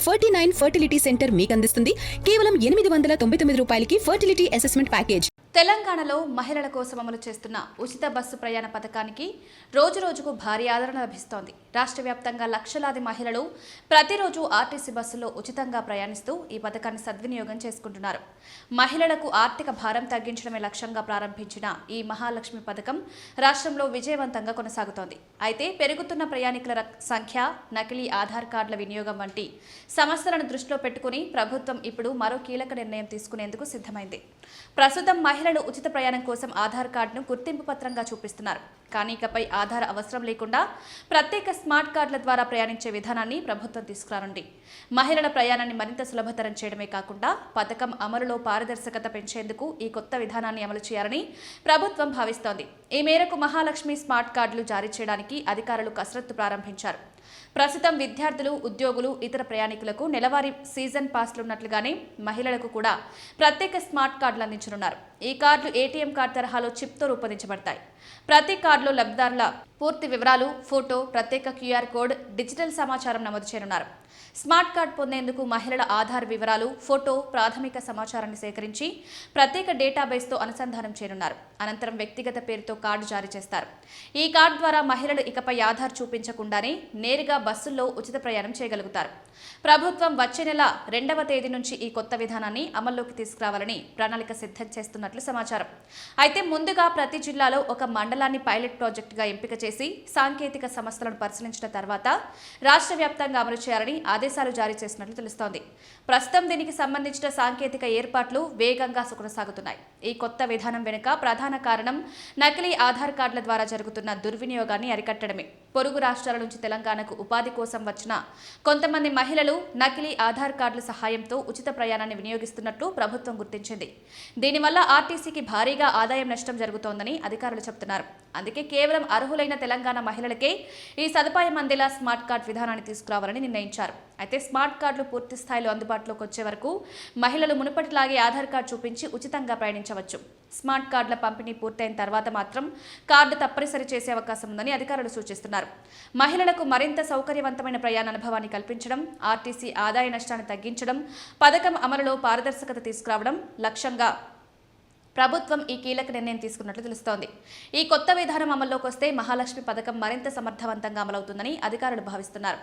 49 fertility centre మీకు అందిస్తుంది కేవలం 899 రూపాయలకి ఫర్టిలిటీ అసెస్మెంట్ ప్యాకేజ్. తెలంగాణలో మహిళల కోసం అమలు చేస్తున్న ఉచిత బస్సు ప్రయాణ పథకానికి రోజురోజుకు భారీ ఆదరణ లభిస్తోంది. రాష్ట్ర వ్యాప్తంగా లక్షలాది మహిళలు ప్రతిరోజు ఆర్టీసీ బస్సులో ఉచితంగా ప్రయాణిస్తూ ఈ పథకాన్ని సద్వినియోగం చేసుకుంటున్నారు. మహిళలకు ఆర్థిక భారం తగ్గించడమే లక్ష్యంగా ప్రారంభించిన ఈ మహాలక్ష్మి పథకం రాష్ట్రంలో విజయవంతంగా కొనసాగుతోంది. అయితే పెరుగుతున్న ప్రయాణికుల సంఖ్య, నకిలీ ఆధార్ కార్డుల వినియోగం వంటి సమస్యలను దృష్టిలో పెట్టుకుని ప్రభుత్వం ఇప్పుడు మరో కీలక నిర్ణయం తీసుకునేందుకు సిద్ధమైంది. ప్రస్తుతం మహిళలు ఉచిత ప్రయాణం కోసం ఆధార్ కార్డును గుర్తింపు పత్రంగా చూపిస్తున్నారు. కానీ ఇకపై ఆధార్ అవసరం లేకుండా ప్రత్యేక స్మార్ట్ కార్డుల ద్వారా ప్రయాణించే విధానాన్ని ప్రభుత్వం తీసుకురానుంది. మహిళల ప్రయాణాన్ని మరింత సులభతరం చేయడమే కాకుండా పథకం అమలులో పారదర్శకత పెంచేందుకు ఈ కొత్త విధానాన్ని అమలు చేయాలని ప్రభుత్వం భావిస్తోంది. ఈ మేరకు మహాలక్ష్మి స్మార్ట్ కార్డులు జారీ చేయడానికి అధికారులు కసరత్తు ప్రారంభించారు. ప్రస్తుతం విద్యార్థులు, ఉద్యోగులు, ఇతర ప్రయాణికులకు నెలవారీ సీజన్ పాస్లున్నట్లుగానే మహిళలకు కూడా ప్రత్యేక స్మార్ట్ కార్డులు అందించనున్నారు. ఈ కార్డులు ఏటీఎం కార్డు తరహాలో చిప్తో రూపొందించబడతాయి. ప్రతి కార్డులో లబ్ధిదారుల పూర్తి వివరాలు, ఫోటో, ప్రత్యేక క్యూఆర్ కోడ్, డిజిటల్ సమాచారం నమోదు చేయనున్నారు. స్మార్ట్ కార్డు పొందేందుకు మహిళల ఆధార్ వివరాలు, ఫోటో, ప్రాథమిక సమాచారాన్ని సేకరించి ప్రత్యేక డేటాబేస్తో అనుసంధానం చేయనున్నారు. అనంతరం వ్యక్తిగత పేరుతో కార్డు జారీ చేస్తారు. ఈ కార్డు ద్వారా మహిళలు ఇకపై ఆధార్ చూపించకుండానే నేరుగా బస్సుల్లో ఉచిత ప్రయాణం చేయగలుగుతారు. ప్రభుత్వం వచ్చే నెల 2వ తేదీ నుంచి ఈ కొత్త విధానాన్ని అమల్లోకి తీసుకురావాలని ప్రణాళిక సిద్ధం చేస్తున్నట్లు సమాచారం. అయితే ముందుగా ప్రతి జిల్లాలో ఒక మండలాన్ని పైలట్ ప్రాజెక్టుగా ఎంపిక చేసి సాంకేతిక సమస్యలను పరిశీలించిన తర్వాత రాష్ట్ర వ్యాప్తంగా అమలు చేయాలని ఆదేశాలు జారీ చేసినట్లు తెలుస్తోంది. ప్రస్తుతం దీనికి సంబంధించిన సాంకేతిక ఏర్పాట్లు వేగంగా కొనసాగుతున్నాయి. ఈ కొత్త విధానం వెనుక ప్రధాన కారణం నకిలీ ఆధార్ కార్డుల ద్వారా జరుగుతున్న దుర్వినియోగాన్ని అరికట్టడమే. పొరుగు రాష్ట్రాల నుంచి తెలంగాణకు ఉపాధి కోసం వచ్చిన కొంతమంది మహిళలు నకిలీ ఆధార్ కార్డుల సహాయంతో ఉచిత ప్రయాణాన్ని వినియోగిస్తున్నట్లు ప్రభుత్వం గుర్తించింది. దీనివల్ల ఆర్టీసీకి భారీగా ఆదాయం నష్టం జరుగుతోందని అధికారులు చెబుతున్నారు. అందుకే కేవలం అర్హులైన తెలంగాణ మహిళలకే ఈ సదుపాయం అందేలా స్మార్ట్ కార్డు విధానాన్ని తీసుకురావాలని నిర్ణయించారు. అయితే స్మార్ట్ కార్డులు పూర్తి స్థాయిలో అందుబాటులోకి వచ్చే వరకు మహిళలు మునుపటిలాగే ఆధార్ కార్డు చూపించి ఉచితంగా ప్రయాణించవచ్చు. స్మార్ట్ కార్డుల పంపిణీ పూర్తయిన తర్వాత మాత్రం కార్డు తప్పనిసరి చేసే అవకాశం ఉందని అధికారులు సూచిస్తున్నారు. మహిళలకు మరింత సౌకర్యవంతమైన ప్రయాణ అనుభవాన్ని కల్పించడం, ఆర్టీసీ ఆదాయ నష్టాన్ని తగ్గించడం, పథకం అమలులో పారదర్శకత తీసుకురావడం లక్ష్యంగా ప్రభుత్వం ఈ కీలక నిర్ణయం తీసుకున్నట్లు తెలుస్తోంది. ఈ కొత్త విధానం అమల్లోకి వస్తే మహాలక్ష్మి పథకం మరింత సమర్థవంతంగా అమలవుతుందని అధికారులు భావిస్తున్నారు.